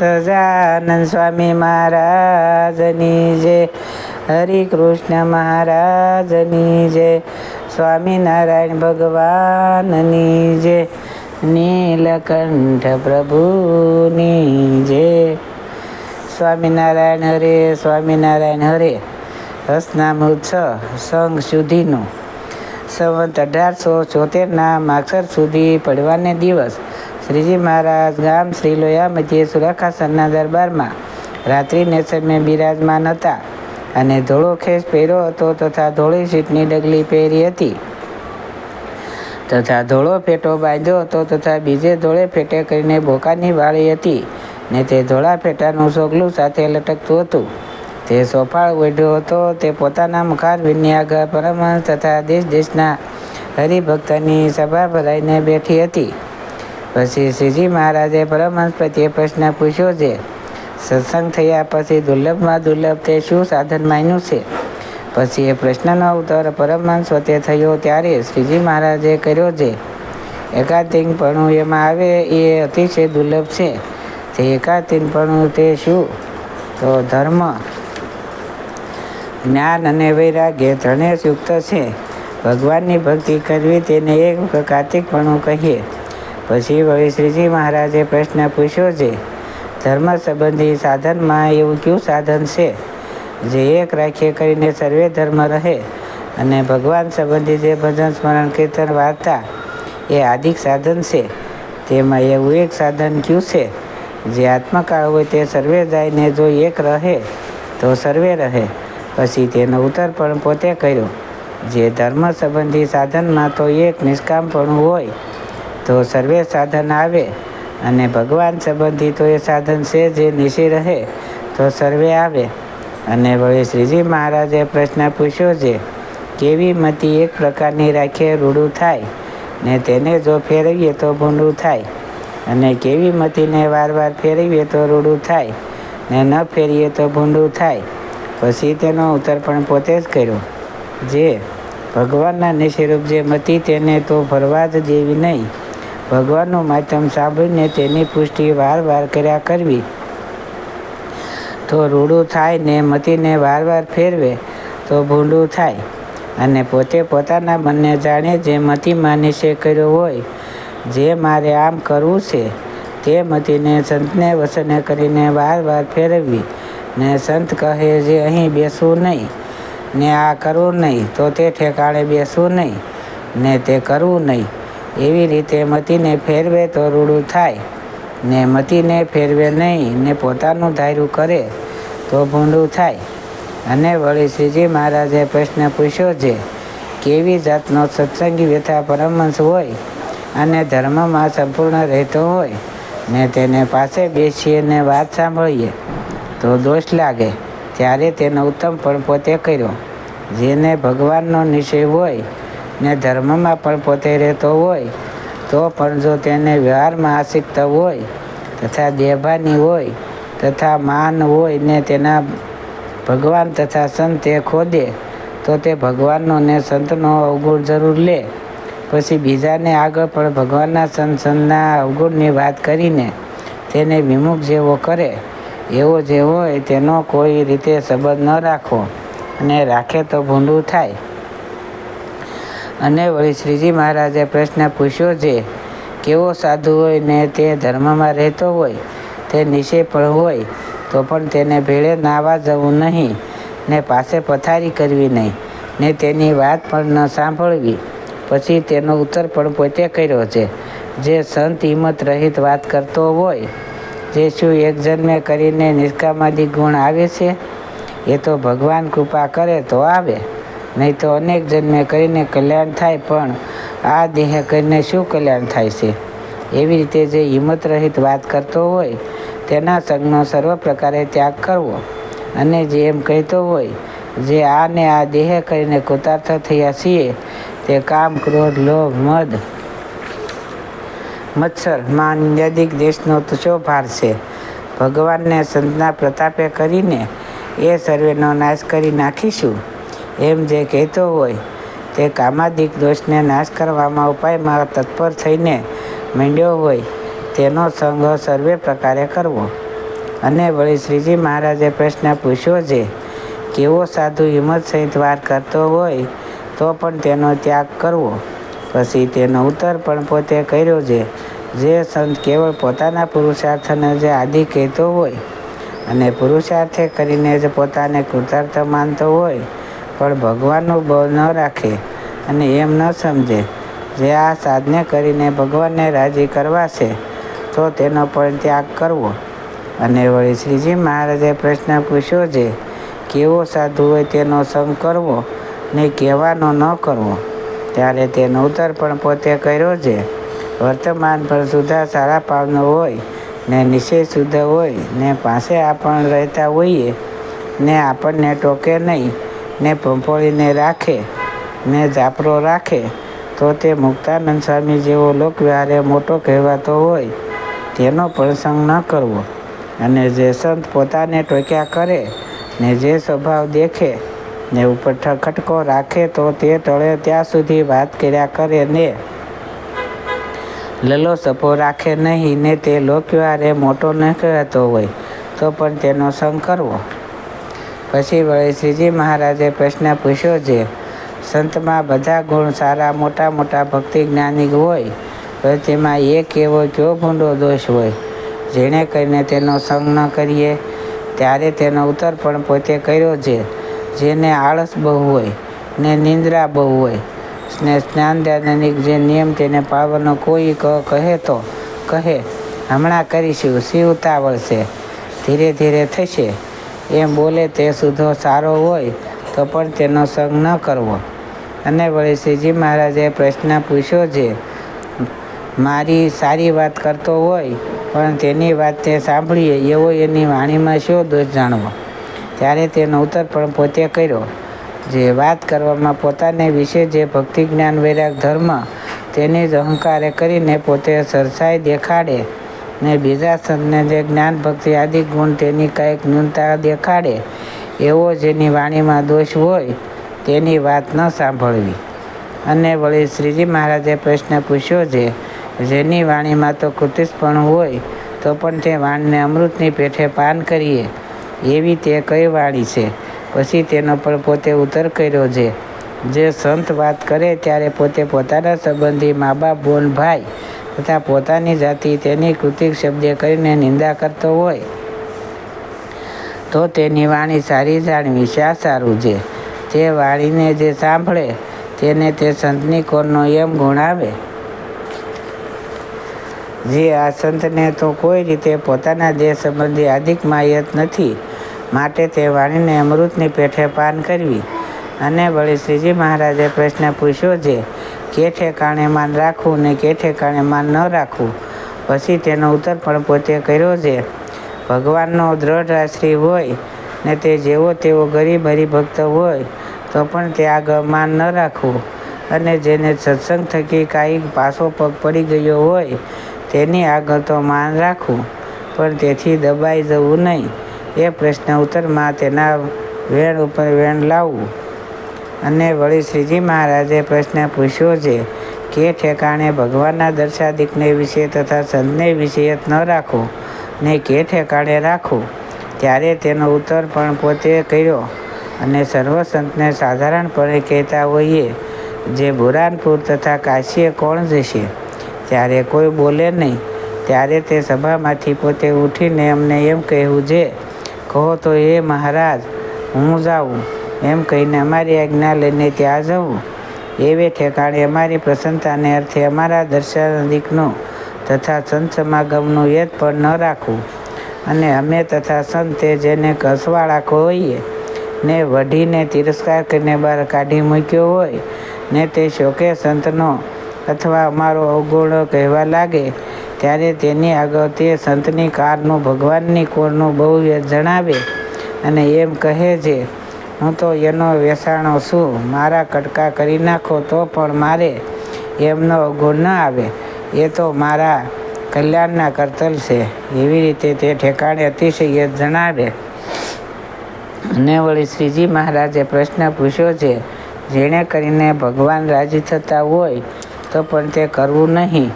સહજાનંદ સ્વામી મહારાજની જય, હરિ કૃષ્ણ મહારાજની જય, સ્વામિનારાયણ ભગવાનની જય, નીલકંઠ પ્રભુની જય. સ્વામિનારાયણ હરે, સ્વામિનારાયણ હરે. હસનામૃત સંઘ સુધીનું સંવત 1874ના માગસર સુધી પડવાને દિવસ શ્રીજી મહારાજ ગામ શ્રી લોયા મધ્યે સુરાખાસનના દરબારમાં રાત્રિને સમયે બિરાજમાન હતા અને ધોળો ખેસ પહેર્યો હતો તથા ધોળી સીટની ડગલી પહેરી હતી તથા ધોળો ફેટો બાંધ્યો હતો તથા બીજે ધોળે ફેટે કરીને બોકાની વાળી હતી ને તે ધોળા ફેટાનું સોગલું સાથે લટકતું હતું. તે સોફાળ ઓઢ્યો હતો. તે પોતાના મુખારવિંદની આગળ પરમહંસ તથા દેશ દેશના હરિભક્તની સભા ભરાઈને બેઠી હતી. પછી શ્રીજી મહારાજે પરમહંસ પ્રત્યે પ્રશ્ન પૂછ્યો છે, સત્સંગ થયા પછી દુર્લભમાં દુર્લભ તે શું સાધન માન્યું છે? પછી એ પ્રશ્નનો ઉત્તર પરમહંસ વતે થયો ત્યારે શ્રીજી મહારાજે કર્યો છે, એકાંતિકપણું એમાં આવે એ અતિશય દુર્લભ છે. તે એકાંતિકપણું તે શું? તો ધર્મ, જ્ઞાન અને વૈરાગ્ય ત્રણેય યુક્ત છે. ભગવાનની ભક્તિ કરવી તેને એક એકાંતિકપણું કહીએ. પછી વળી શ્રીજી મહારાજે પ્રશ્ન પૂછ્યો છે, ધર્મ સંબંધી સાધનમાં એવું કયું સાધન છે જે એક રાખીએ કરીને સર્વે ધર્મ રહે? અને ભગવાન સંબંધી જે ભજન સ્મરણ કીર્તન વાર્તા એ આદિક સાધન છે તેમાં એવું એક સાધન કયું છે જે આત્મકાળ હોય તે સર્વે જાયને જો એક રહે તો સર્વે રહે? પછી તેનો ઉત્તર પણ પોતે કર્યો, જે ધર્મ સંબંધી સાધનમાં તો એક નિષ્કામપણું હોય તો સર્વે સાધન આવે, અને ભગવાન સંબંધી તો એ સાધન છે જે નિશી રહે તો સર્વે આવે. અને વળી શ્રીજી મહારાજે પ્રશ્ન પૂછ્યો છે, કેવી મતિ એક પ્રકારની રાખીએ રૂડું થાય ને તેને જો ફેરવીએ તો ભૂંડું થાય, અને કેવી મતિને વારવાર ફેરવીએ તો રૂડું થાય ને ન ફેરીએ તો ભૂંડું થાય? પછી તેનો ઉત્તર પણ પોતે જ કર્યો, જે ભગવાનના નિશીરૂપ જે મતિ તેને તો ભરવા જ દેવી નહીં. ભગવાનનું માધ્યમ સાંભળીને તેની પુષ્ટિ વારવાર કર્યા કરવી તો રૂડું થાય ને મતિને વારવાર ફેરવે તો ભૂંડું થાય. અને પોતે પોતાના મનને જાણે જે મતિમાં નિશ્ચય કર્યો હોય જે મારે આમ કરવું છે તે મતિને સંતને વસને કરીને વારવાર ફેરવવી, ને સંત કહે જે અહીં બેસવું નહીં ને આ કરવું નહીં તો તે ઠેકાણે બેસવું નહીં ને તે કરવું નહીં. એવી રીતે મતિને ફેરવે તો રૂડું થાય ને મતિને ફેરવે નહીં ને પોતાનું ધાર્યું કરે તો ભૂંડું થાય. અને વળી શ્રીજી મહારાજે પ્રશ્ન પૂછ્યો છે, કેવી જાતનો સત્સંગી વ્યથા પરમહંસ હોય અને ધર્મમાં સંપૂર્ણ રહેતો હોય ને તેને પાસે બેસીએ ને વાત સાંભળીએ તો દોષ લાગે? ત્યારે તેનો ઉત્તમ પણ પોતે કર્યો, જેને ભગવાનનો નિશ્ચય હોય ને ધર્મમાં પણ પોતે રહેતો હોય તો પણ જો તેને વ્યવહારમાં આસક્ત હોય તથા દેહભાની હોય તથા માન હોય ને તેના ભગવાન તથા સંત તે ખોદે તો તે ભગવાનનો ને સંતનો અવગુણ જરૂર લે. પછી બીજાને આગળ પણ ભગવાનના સંતના અવગુણની વાત કરીને તેને વિમુખ જેવો કરે, એવો જે હોય તેનો કોઈ રીતે સંબંધ ન રાખવો, અને રાખે તો ભૂંડું થાય. અને વળી શ્રીજી મહારાજે પ્રશ્ન પૂછ્યો છે, કેવો સાધુ હોય ને તે ધર્મમાં રહેતો હોય, તે નિશ્ચય પણ હોય તો પણ તેને ભેળે નાવા જવું નહીં ને પાસે પથારી કરવી નહીં ને તેની વાત પણ ન સાંભળવી? પછી તેનો ઉત્તર પણ પોતે કર્યો છે, જે સંત હિંમત રહિત વાત કરતો હોય, જે શું એક જન્મે કરીને નિષ્કામાદિ ગુણ આવે છે? એ તો ભગવાન કૃપા કરે તો આવે, નહીં તો અનેક જન્મે કરીને કલ્યાણ થાય, પણ આ દેહ કરીને શું કલ્યાણ થાય છે? એવી રીતે જે હિંમત રહિત વાત કરતો હોય તેના સંગનો સર્વ પ્રકારે ત્યાગ કરવો. અને જે એમ કહેતો હોય, જે આ ને આ દેહ કરીને કૃતાર્થ થયા છીએ તે કામ, ક્રોધ, લોભ, મદ, મત્સર, માન ઇત્યાદિક દેશનો તુચ્છો ભાર છે. ભગવાનને સંતના પ્રતાપે કરીને એ સર્વેનો નાશ કરી નાખીશું, એમ જે કહેતો હોય તે કામાદિક દોષને નાશ કરવામાં ઉપાયમાં તત્પર થઈને માંડ્યો હોય તેનો સંગ સર્વે પ્રકારે કરવો. અને વળી શ્રીજી મહારાજે પ્રશ્ન પૂછ્યો છે, કેવો સાધુ હિંમત સહિત વાર કરતો હોય તો પણ તેનો ત્યાગ કરવો? પછી તેનો ઉત્તર પણ પોતે કર્યો છે. જે સંત કેવળ પોતાના પુરુષાર્થને જ આદિ કહેતો હોય અને પુરુષાર્થે કરીને જ પોતાને કૃતાર્થ માનતો હોય, પણ ભગવાનનું બળ ન રાખે અને એમ ન સમજે જે આ સાધને કરીને ભગવાનને રાજી કરવા છે, તો તેનો પણ ત્યાગ કરવો. અને વળી શ્રીજી મહારાજે પ્રશ્ન પૂછ્યો છે, કેવો સાધુ હોય તેનો સંગ કરવો ને કહેવાનો ન કરવો? ત્યારે તેનો ઉત્તર પણ પોતે કર્યો છે. વર્તમાન પર સુધા સારા પાવનો હોય ને નિશ્ચય શુદ્ધ હોય ને પાસે આપણ રહેતા હોઈએ ને આપણને ટોકે નહીં ને પંપોળીને રાખે ને જાપરો રાખે, તો તે મુક્તાનંદ સ્વામી જેવો લોકવ્યવહારે મોટો કહેવાતો હોય તેનો પણ સંગ ન કરવો. અને જે સંત પોતાને ટોક્યા કરે ને જે સ્વભાવ દેખે ને ઉપર ખટકો રાખે, તો તે ટળે ત્યાં સુધી વાત કર્યા કરે ને લલો સપો રાખે નહીં ને તે લોકવ્યવહારે મોટો ન કહેવાતો હોય તો પણ તેનો સંગ કરવો. પછી વળી શ્રીજી મહારાજે પ્રશ્ન પૂછ્યો છે, સંતમાં બધા ગુણ સારા મોટા મોટા ભક્તિ જ્ઞાની હોય, પણ તેમાં એક એવો કયો ભૂંડો દોષ હોય જેણે કરીને તેનો સંગ ન કરીએ? ત્યારે તેનો ઉત્તર પણ પોતે કર્યો છે. જેને આળસ બહુ હોય ને નિંદ્રા બહુ હોય ને સ્નાનદાનની જે નિયમ તેને પાળવાનો કોઈ કહે તો કહે, હમણાં કરીશું, શી ઉતાવળ છે, ધીરે ધીરે થશે, એમ બોલે તે સુધો સારો હોય તો પણ તેનો સંગ ન કરવો. અને વળી શ્રીજી મહારાજે પ્રશ્ન પૂછ્યો છે, મારી સારી વાત કરતો હોય પણ તેની વાત તે સાંભળીએ એવો એની વાણીમાં શો દોષ જાણવો? ત્યારે તેનો ઉત્તર પણ પોતે કર્યો. જે વાત કરવામાં પોતાને વિશે જે ભક્તિ જ્ઞાન વૈરાગ ધર્મ તેની જ અહંકારે કરીને પોતે સરસાઈ દેખાડે ને બીજા સંતને જે જ્ઞાન ભક્તિ આદિ ગુણ તેની કાંઈક ન્યૂનતા દેખાડે, એવો જેની વાણીમાં દોષ હોય તેની વાત ન સાંભળવી. અને વળી શ્રીજી મહારાજે પ્રશ્ન પૂછ્યો છે, જેની વાણીમાં તો કૃતિશપણું હોય તો પણ તે વાણીને અમૃતની પેઠે પાન કરીએ એવી તે કઈ વાણી છે? પછી તેનો પણ પોતે ઉત્તર કર્યો છે. જે સંત વાત કરે ત્યારે પોતે પોતાના સંબંધી મા બાપ બોન ભાઈ તથા પોતાની જાતિ તેની કૃતિક શબ્દે કરીને નિંદા કરતો હોય તો તેની વાણી સારી જાણવી શા સારું છે? તે વાણીને જે સાંભળે તેને તે સંતની કોરનો એમ ગુણ આવે. જે આ સંતને તો કોઈ રીતે પોતાના દેહ સંબંધી અધિક માયત નથી, માટે તે વાણીને અમૃતની પેઠે પાન કરવી. અને વળી શ્રીજી મહારાજે પ્રશ્ન પૂછ્યો છે, કે ઠેકાણે માન રાખવું ને કે ઠેકાણે માન ન રાખવું? પછી તેનો ઉત્તર પણ પોતે કર્યો છે. ભગવાનનો દ્રઢ આશ્રય હોય ને તે જેવો તેવો ગરીબ હરિભક્ત હોય તો પણ તે આગળ માન ન રાખવું. અને જેને સત્સંગ થકી કાંઈક પાછો પગ પડી ગયો હોય તેની આગળ તો માન રાખવું, પણ તેથી દબાઈ જવું નહીં. એ પ્રશ્ન ઉત્તરમાં તેના વેણ ઉપર વેણ લાવવું. અને વળી શ્રીજી મહારાજે પ્રશ્ન પૂછ્યો છે, કે ઠેકાણે ભગવાનના દર્શાદિકને વિશે તથા સંતને વિશે ન રાખવું ને કે ઠેકાણે રાખવું? ત્યારે તેનો ઉત્તર પણ પોતે કર્યો. અને સર્વ સંતને સાધારણપણે કહેતા હોઈએ, જે બુરાનપુર તથા કાશીએ કોણ જશે? ત્યારે કોઈ બોલે નહીં. ત્યારે તે સભામાંથી પોતે ઉઠીને અમને એમ કહેવું છે, કહો તો એ મહારાજ, હું જાઉં, એમ કહીને અમારી આજ્ઞા લઈને ત્યાં જવું. એવે ઠેકાણે અમારી પ્રસન્નતાને અર્થે અમારા દર્શનાદિકનું તથા સંત સમાગમનું યત પણ ન રાખવું. અને અમે તથા સંતે જેને કસવાળા હોઈએ ને વઢીને તિરસ્કાર કરીને બહાર કાઢી મૂક્યો હોય ને તે શોકે સંતનો અથવા અમારો અવગુણ કહેવા લાગે, ત્યારે તેની આગળ તે સંતની કારનું ભગવાનની કોરનું બહુ જણાવે અને એમ કહે છે, હું તો એનો વેસાણો છું, મારા કટકા કરી નાખો તો પણ મારે એમનો અવગુણ ન આવે, એ તો મારા કલ્યાણના કરતલ છે. એવી રીતે તે ઠેકાણે અતિશય જણાવે. અને વળી શ્રીજી મહારાજે પ્રશ્ન પૂછ્યો છે, જેણે કરીને ભગવાન રાજી થતા હોય તો પણ તે કરવું નહીં,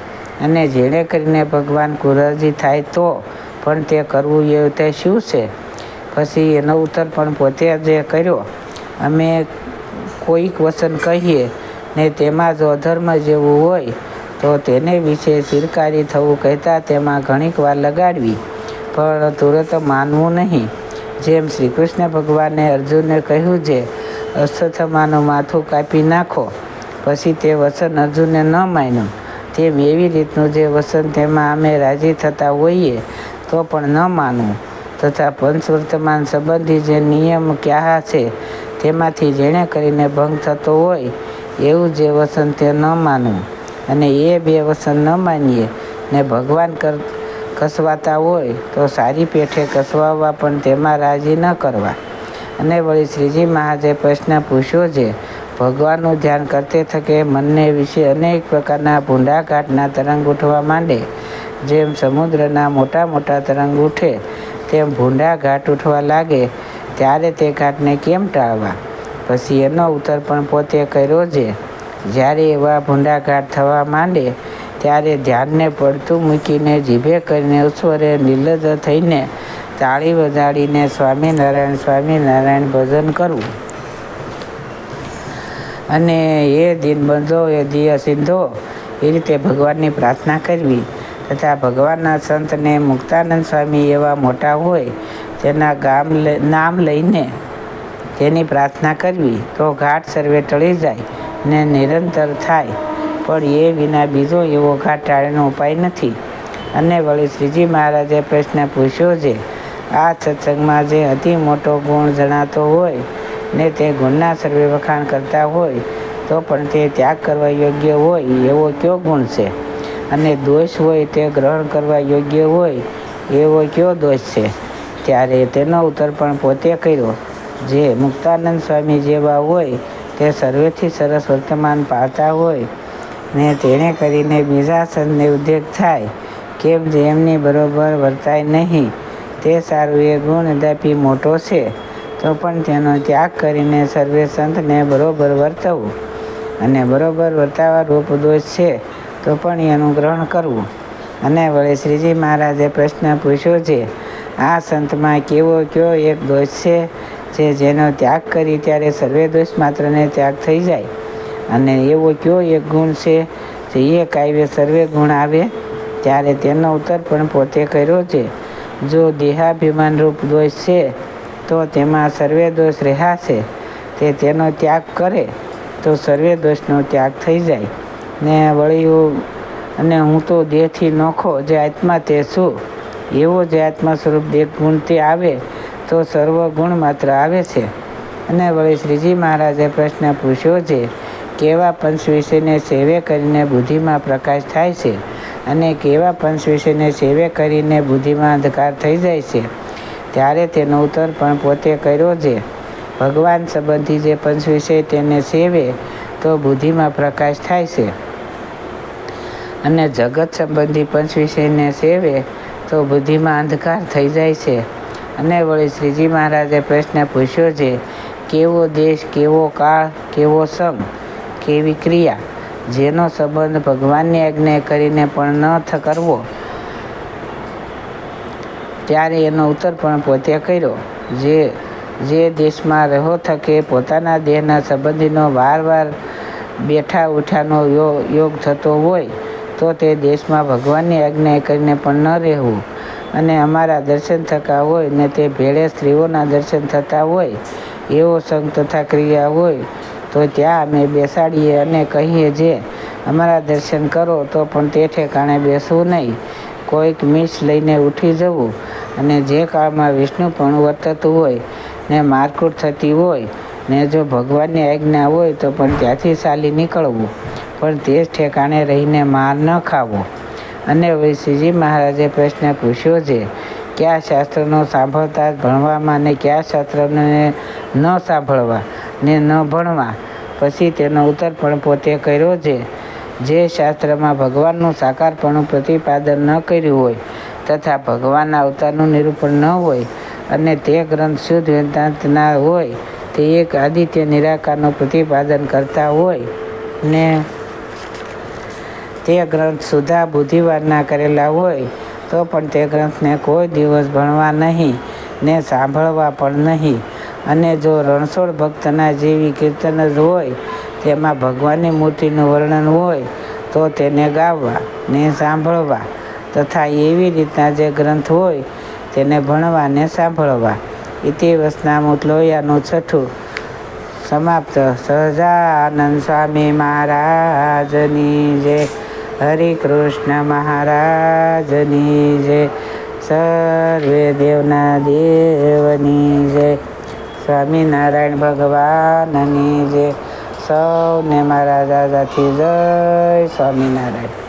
અને જેણે કરીને ભગવાન કુરાજી થાય તો પણ તે કરવું એ તે શું છે? પછી એનો ઉત્તર પણ પોતે જ કર્યો, અમે કોઈક વચન કહીએ ને તેમાં જો અધર્મ જેવું હોય તો તેને વિશે ચિરકારી થવું કહેતા તેમાં ઘણીક વાર લગાડવી, પણ તુરત માનવું નહીં. જેમ શ્રી કૃષ્ણ ભગવાને અર્જુનને કહ્યું છે, અશ્વત્થામાનું માથું કાપી નાખો, પછી તે વચન અર્જુને ન માન્યું, તેમ એવી રીતનું જે વચન તેમાં અમે રાજી થતા હોઈએ તો પણ ન માનવું, તથા પંચવર્તમાન સંબંધી જે નિયમ ક્યાં છે તેમાંથી જેણે કરીને ભંગ થતો હોય એવું જે વચન તે ન માનવું. અને એ બે વચન ન માનીએ ને ભગવાન કસવાતા હોય તો સારી પેઠે કસવાવવા પણ તેમાં રાજી ન કરવા. અને વળી શ્રીજી મહારાજે પ્રશ્ન પૂછ્યો છે, ભગવાનનું ધ્યાન કરતે થકે મનને વિશે અનેક પ્રકારના ભૂંડા ઘાટના તરંગ ઉઠવા માંડે. જેમ સમુદ્રના મોટા મોટા તરંગ ઉઠે તેમ ભૂંડા ઘાટ ઉઠવા લાગે, ત્યારે તે ઘાટને કેમ ટાળવા? પછી એનો ઉત્તર પણ પોતે કર્યો છે, જ્યારે એવા ભૂંડા ઘાટ થવા માંડે ત્યારે ધ્યાનને પડતું મૂકીને જીભે કરીને ઉચ્છ્વરે નિર્લજ્જ થઈને તાળી વગાડીને સ્વામિનારાયણ સ્વામિનારાયણ ભજન કરવું. અને એ દીનબંધો એ દિય સિંધો એ રીતે ભગવાનની પ્રાર્થના કરવી. તથા ભગવાનના સંતને મુક્તાનંદ સ્વામી એવા મોટા હોય તેના નામ લઈને તેની પ્રાર્થના કરવી તો ઘાટ સર્વે ટળી જાય ને નિરંતર થાય. પણ એ વિના બીજો એવો ઘાટ ટાળીનો ઉપાય નથી. અને વળી શ્રીજી મહારાજે પ્રશ્ન પૂછ્યો છે, આ સત્સંગમાં જે અતિ મોટો ગુણ જણાતો હોય ને તે ગુણના સર્વે વખાણ કરતા હોય તો પણ તે ત્યાગ કરવા યોગ્ય હોય એવો કયો ગુણ છે? અને દોષ હોય તે ગ્રહણ કરવા યોગ્ય હોય એવો કયો દોષ છે? ત્યારે તેનો ઉત્તર પણ પોતે કર્યો, જે મુક્તાનંદ સ્વામી જેવા હોય તે સર્વેથી સરસ વર્તમાન પાળતા હોય ને તેણે કરીને બીજા સંતને ઉદ્વેગ થાય, કેમ જે એમની બરોબર વર્તાય નહીં તે સારું એ ગુણ કદાપી મોટો છે તો પણ તેનો ત્યાગ કરીને સર્વે સંતને બરોબર વર્તવું. અને બરોબર વર્તાવા રૂપ દોષ છે તો પણ એનું ગ્રહણ કરવું. અને વળી શ્રીજી મહારાજે પ્રશ્ન પૂછ્યો છે, આ સંતમાં કેવો કયો એક દોષ છે જેનો ત્યાગ કરી ત્યારે સર્વે દોષ માત્રને ત્યાગ થઈ જાય? અને એવો કયો એક ગુણ છે જે એક આવ્યે સર્વે ગુણ આવે? ત્યારે તેનો ઉત્તર પણ પોતે કર્યો છે, જો દેહાભિમાન રૂપ દોષ છે તો તેમાં સર્વે દોષ રહ્યા છે, તે તેનો ત્યાગ કરે તો સર્વે દોષનો ત્યાગ થઈ જાય. ને વળી અને હું તો દેહથી નોખો જે આત્મા તે છું એવો જે આત્મા સ્વરૂપ દેહ ગુણ તે આવે તો સર્વ ગુણ માત્ર આવે છે. અને વળી શ્રીજી મહારાજે પ્રશ્ન પૂછ્યો છે, કેવા પંચ વિષયને સેવે કરીને બુદ્ધિમાં પ્રકાશ થાય છે અને કેવા પંચ વિષયને સેવે કરીને બુદ્ધિમાં અંધકાર થઈ જાય છે? ત્યારે તેનો ઉત્તર પણ પોતે કર્યો છે, ભગવાન સંબંધી જે પંચ વિષય તેને સેવે તો બુદ્ધિમાં પ્રકાશ થાય છે, અને જગત સંબંધી પંચ વિષયને સેવે તો બુદ્ધિમાં અંધકાર થઈ જાય છે. અને વળી શ્રીજી મહારાજે પ્રશ્ન પૂછ્યો છે, કેવો દેશ, કેવો કાળ, કેવો સંગ, કેવી ક્રિયા, જેનો સંબંધ ભગવાનની આજ્ઞા કરીને પણ ન કરવો? ત્યારે એનો ઉત્તર પણ પોતે કર્યો, જે દેશમાં રહો થકે પોતાના દેહના સંબંધીનો વાર બેઠા ઉઠાનો યોગ થતો હોય તો તે દેશમાં ભગવાનની આજ્ઞા કરીને પણ ન રહેવું. અને અમારા દર્શન થતા હોય ને તે ભેળે સ્ત્રીઓના દર્શન થતા હોય એવો સંગ તથા ક્રિયા હોય તો ત્યાં અમે બેસાડીએ અને કહીએ, જે અમારા દર્શન કરો તો પણ તે ઠેકાણે બેસવું નહીં, કોઈક મીસ લઈને ઉઠી જવું. અને જે કાળમાં વિષ્ણુપણું વર્તતું હોય ને મારકૂટ થતી હોય ને જો ભગવાનની આજ્ઞા હોય તો પણ ત્યાંથી ચાલી નીકળવું, પણ તે જ ઠેકાણે રહીને માર ન ખાવો. અને હવે શ્રીજી મહારાજે પ્રશ્ન પૂછ્યો છે, કયા શાસ્ત્રનો સાંભળતા જ ભણવામાં ને કયા શાસ્ત્રને ન સાંભળવા ને ન ભણવા? પછી તેનો ઉત્તર પણ પોતે કર્યો છે, જે શાસ્ત્રમાં ભગવાનનું સાકારપણું પ્રતિપાદન ન કર્યું હોય તથા ભગવાનના અવતારનું નિરૂપણ ન હોય અને તે ગ્રંથ શુદ્ધ વેદાંતના હોય, તે એક આદિત્ય નિરાકારનું પ્રતિપાદન કરતા હોય ને તે ગ્રંથ સુધા બુદ્ધિવારના કરેલા હોય તો પણ તે ગ્રંથને કોઈ દિવસ ભણવા નહીં ને સાંભળવા પણ નહીં. અને જો રણછોડ ભક્તના જેવી કીર્તન જ હોય, તેમાં ભગવાનની મૂર્તિનું વર્ણન હોય, તો તેને ગાવા ને સાંભળવા તથા એવી રીતના જે ગ્રંથ હોય તેને ભણવા ને સાંભળવા. ઇતિ વચનામૃત લોહિયાનું છઠ્ઠું સમાપ્ત. સહજાનંદ સ્વામી મહારાજની જય. હરિ કૃષ્ણ મહારાજની જય. સર્વે દેવના દેવની જય. સ્વામિનારાયણ ભગવાનની જય. સૌને મારા દાદાથી જય સ્વામિનારાયણ.